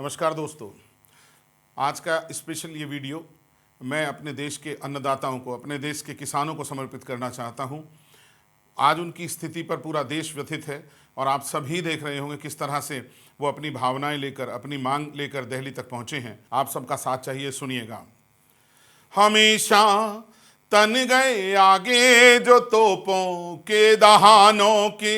नमस्कार दोस्तों, आज का स्पेशल ये वीडियो मैं अपने देश के अन्नदाताओं को, अपने देश के किसानों को समर्पित करना चाहता हूँ। आज उनकी स्थिति पर पूरा देश व्यथित है और आप सभी देख रहे होंगे किस तरह से वो अपनी भावनाएं लेकर, अपनी मांग लेकर दिल्ली तक पहुँचे हैं। आप सबका साथ चाहिए, सुनिएगा। हमेशा तन गए आगे जो तोपों के दहानों के,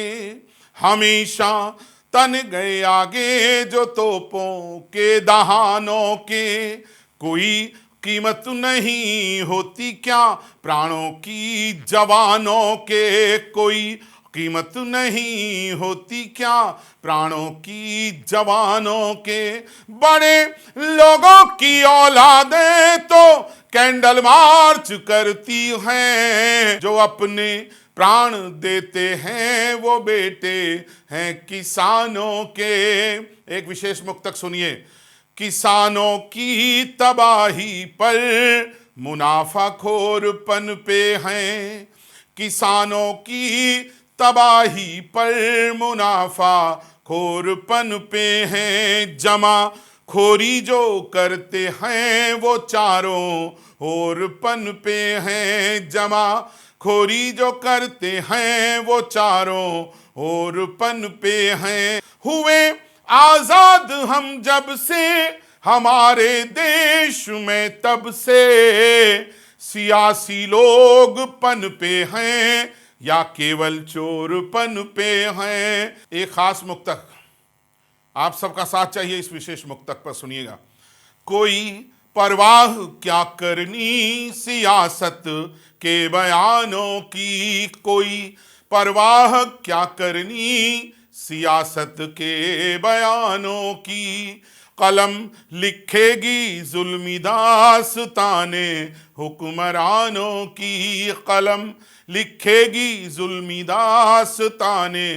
हमेशा तन गए आगे जो तोपों के दहानों के, कोई कीमत नहीं होती क्या प्राणों की जवानों के, कोई कीमत नहीं होती क्या प्राणों की जवानों के। बड़े लोगों की औलादें तो कैंडल मार्च करती हैं, जो अपने प्राण देते हैं वो बेटे हैं किसानों के। एक विशेष मुक्तक सुनिए। किसानों की तबाही पर मुनाफाखोरपन पे हैं, किसानों की तबाही पर मुनाफाखोरपन पे हैं। जमा खोरी जो करते हैं वो चारों ओर पन पे हैं, जमा खोरी जो करते हैं वो चारों ओर पन पे हैं। हुए आजाद हम जब से हमारे देश में, तब से सियासी लोग पन पे हैं या केवल चोर पन पे हैं। एक खास मुक्तक, आप सबका साथ चाहिए इस विशेष मुक्तक पर, सुनिएगा। कोई परवाह क्या करनी सियासत के बयानों की, कोई परवाह क्या करनी सियासत के बयानों की। कलम लिखेगी जुल्मी दास्ताने हुक्मरानों की, कलम लिखेगी जुल्मी दास्ताने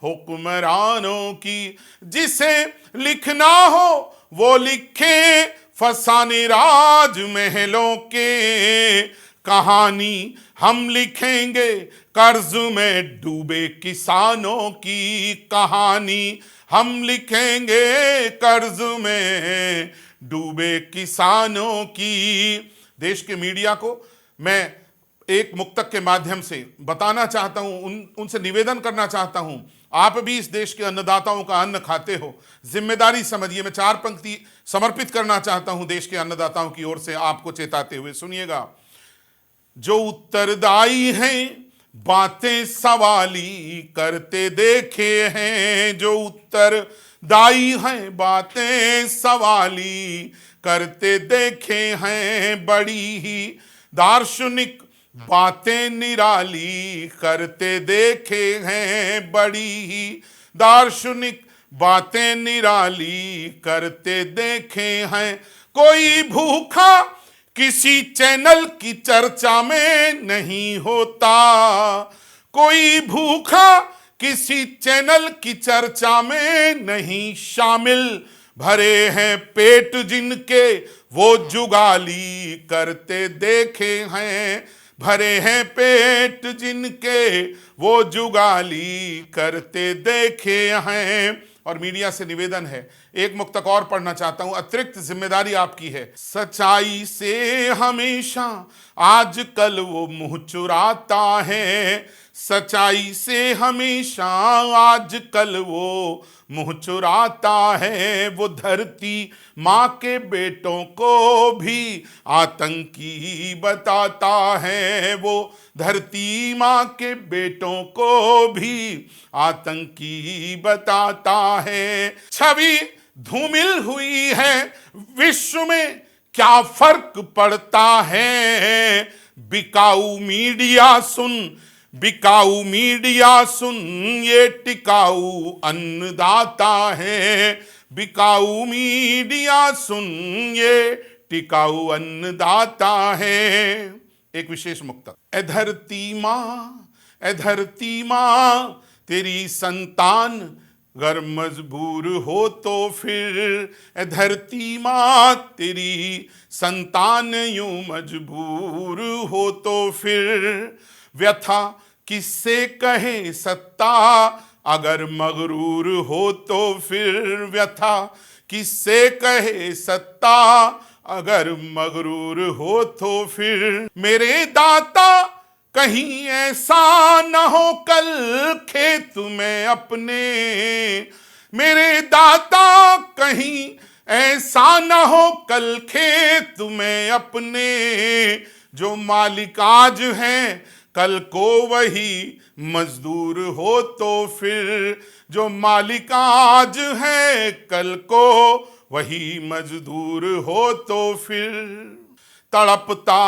हुक्मरानों की। जिसे लिखना हो वो लिखे फसाने राज महलों के, कहानी हम लिखेंगे कर्ज में डूबे किसानों की, कहानी हम लिखेंगे कर्ज में डूबे किसानों की। देश के मीडिया को मैं एक मुक्तक के माध्यम से बताना चाहता हूं, उनसे निवेदन करना चाहता हूं, आप भी इस देश के अन्नदाताओं का अन्न खाते हो, जिम्मेदारी समझिए। मैं 4 पंक्ति समर्पित करना चाहता हूं देश के अन्नदाताओं की ओर से आपको चेताते हुए, सुनिएगा। जो उत्तरदायी हैं बातें सवाली करते देखे हैं, जो उत्तरदायी हैं बातें सवाली करते देखे हैं। बड़ी ही दार्शनिक बातें निराली करते देखे हैं, बड़ी ही दार्शनिक बातें निराली करते देखे हैं। कोई भूखा किसी चैनल की चर्चा में नहीं होता, कोई भूखा किसी चैनल की चर्चा में नहीं शामिल। भरे हैं पेट जिनके वो जुगाली करते देखे हैं, भरे हैं पेट जिनके वो जुगाली करते देखे हैं। और मीडिया से निवेदन है, एक मुक्तक और पढ़ना चाहता हूं, अतिरिक्त जिम्मेदारी आपकी है। सच्चाई से हमेशा आजकल वो मुंह चुराता है, सच्चाई से हमेशा आजकल वो मुंह चुराता है। वो धरती माँ के बेटों को भी आतंकी बताता है, वो धरती माँ के बेटों को भी आतंकी बताता है। छवि धूमिल हुई है विश्व में क्या फर्क पड़ता है। बिकाऊ मीडिया सुन, बिकाऊ मीडिया सुन, ये टिकाऊ अन्नदाता है। बिकाऊ मीडिया सुन, ये टिकाऊ अन्नदाता है। एक विशेष मुक्तक। ए धरती माँ तेरी संतान अगर मजबूर हो तो फिर, ए धरती माँ तेरी संतान यूं मजबूर हो तो फिर। व्यथा किससे कहे सत्ता अगर मगरूर हो तो फिर, व्यथा किससे कहे सत्ता, अगर मगरूर हो तो फिर। मेरे दाता कहीं ऐसा न हो कल खेत में अपने, मेरे दाता कहीं ऐसा न हो कल खेत में अपने, जो मालिक आज हैं कल को वही मजदूर हो तो फिर, जो मालिक आज है कल को वही मजदूर हो तो फिर। तड़पता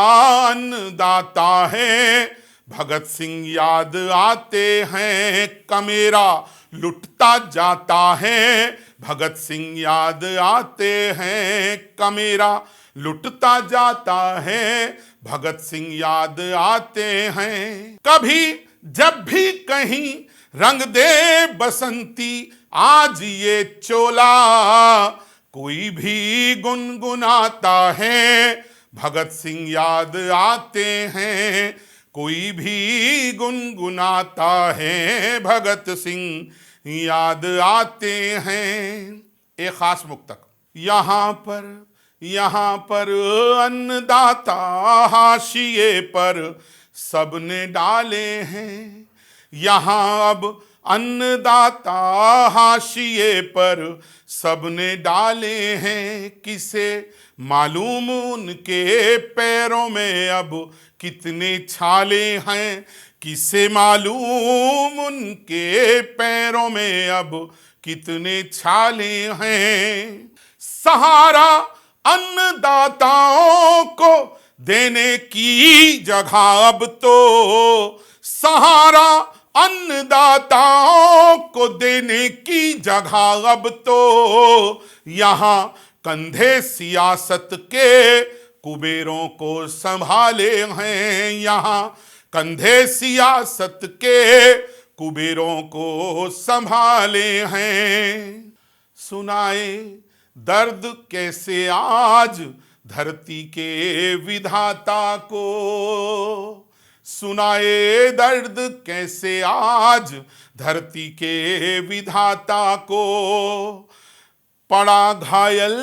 अन्नदाता है भगत सिंह याद आते हैं, कमेरा लुटता जाता है भगत सिंह याद आते हैं, कमेरा लुटता जाता है भगत सिंह याद आते हैं। कभी जब भी कहीं रंग दे बसंती आज ये चोला, कोई भी गुनगुनाता है भगत सिंह याद आते हैं, कोई भी गुनगुनाता है भगत सिंह याद आते हैं। एक खास मुक्तक। यहाँ पर अन्नदाता हाशिए पर सबने डाले हैं, यहाँ अब अन्नदाता हाशिए पर सबने डाले हैं, किसे मालूम उनके पैरों में अब कितने छाले हैं, किसे मालूम उनके पैरों में अब कितने छाले हैं। सहारा अन्नदाताओं को देने की जगह अब तो, सहारा अन्नदाताओं को देने की जगह अब तो, यहाँ कंधे सियासत के कुबेरों को संभाले हैं, यहाँ कंधे सियासत के कुबेरों को संभाले हैं। सुनाए दर्द कैसे आज धरती के विधाता को, सुनाए दर्द कैसे आज धरती के विधाता को, पड़ा घायल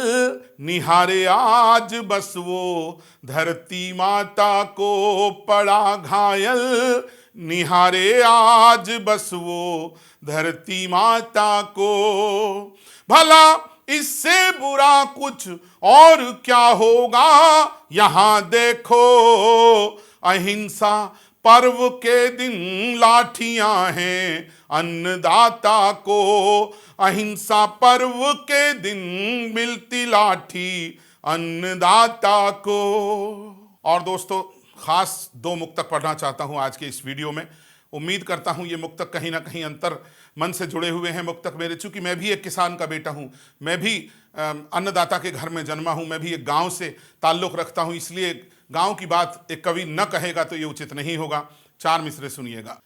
निहारे आज बस वो धरती माता को, पड़ा घायल निहारे आज बस वो धरती माता को। भला इससे बुरा कुछ और क्या होगा, यहाँ देखो अहिंसा पर्व के दिन लाठियां हैं अन्नदाता को, अहिंसा पर्व के दिन मिलती लाठी अन्नदाता को। और दोस्तों, खास दो मुक्तक पढ़ना चाहता हूं आज के इस वीडियो में। उम्मीद करता हूं ये मुक्तक कहीं ना कहीं अंतर मन से जुड़े हुए हैं मुक्तक मेरे, चूंकि मैं भी एक किसान का बेटा हूं, मैं भी अन्नदाता के घर में जन्मा हूं, मैं भी एक गांव से ताल्लुक़ रखता हूं, इसलिए गांव की बात एक कवि न कहेगा तो ये उचित नहीं होगा। चार मिसरे सुनिएगा।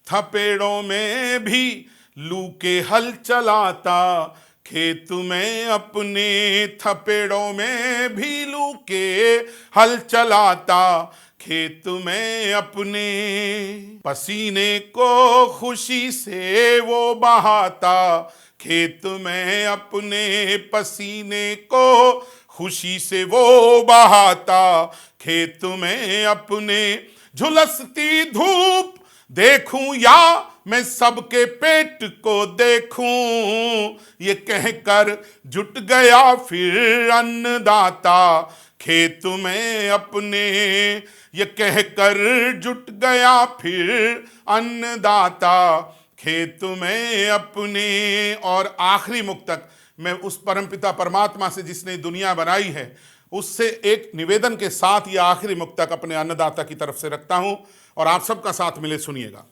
थपेड़ों में भी लू के हल चलाता खेत में अपने, थपेड़ों में भी लू के हल चलाता खेत में अपने, पसीने को खुशी से वो बहाता खेत में अपने, पसीने को खुशी से वो बहाता खेत में अपने। झुलसती धूप देखूं या मैं सबके पेट को देखूं, ये कहकर जुट गया फिर अन्नदाता खेत में अपने, ये कहकर जुट गया फिर अन्नदाता खेत में अपने। और आखिरी मुक्तक मैं उस परमपिता परमात्मा से जिसने दुनिया बनाई है उससे एक निवेदन के साथ ये आखिरी मुक्तक अपने अन्नदाता की तरफ से रखता हूं और आप सबका साथ मिले सुनिएगा।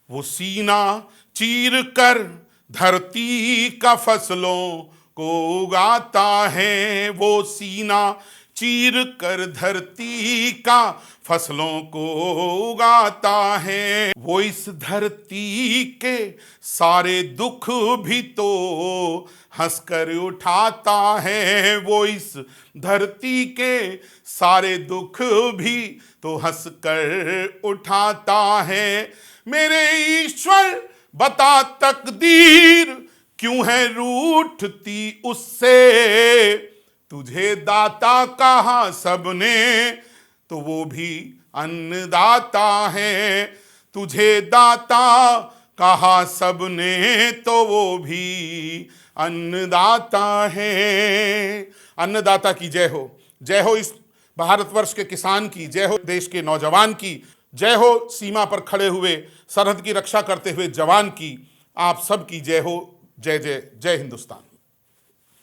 वो सीना चीर कर धरती का फसलों को उगाता है, वो सीना चीर कर धरती का फसलों को उगाता है, वो इस धरती के सारे दुख भी तो हंसकर उठाता है, वो इस धरती के सारे दुख भी तो हंसकर उठाता है। मेरे ईश्वर बता तकदीर क्यों है रूठती उससे, तुझे दाता कहा सबने तो वो भी अन्नदाता है। तुझे दाता कहा सबने तो वो भी अन्नदाता है। अन्नदाता की जय हो, जय हो इस भारतवर्ष के किसान की, जय हो देश के नौजवान की, जय हो सीमा पर खड़े हुए सरहद की रक्षा करते हुए जवान की। आप सब की जय हो। जय जय जय हिंदुस्तान।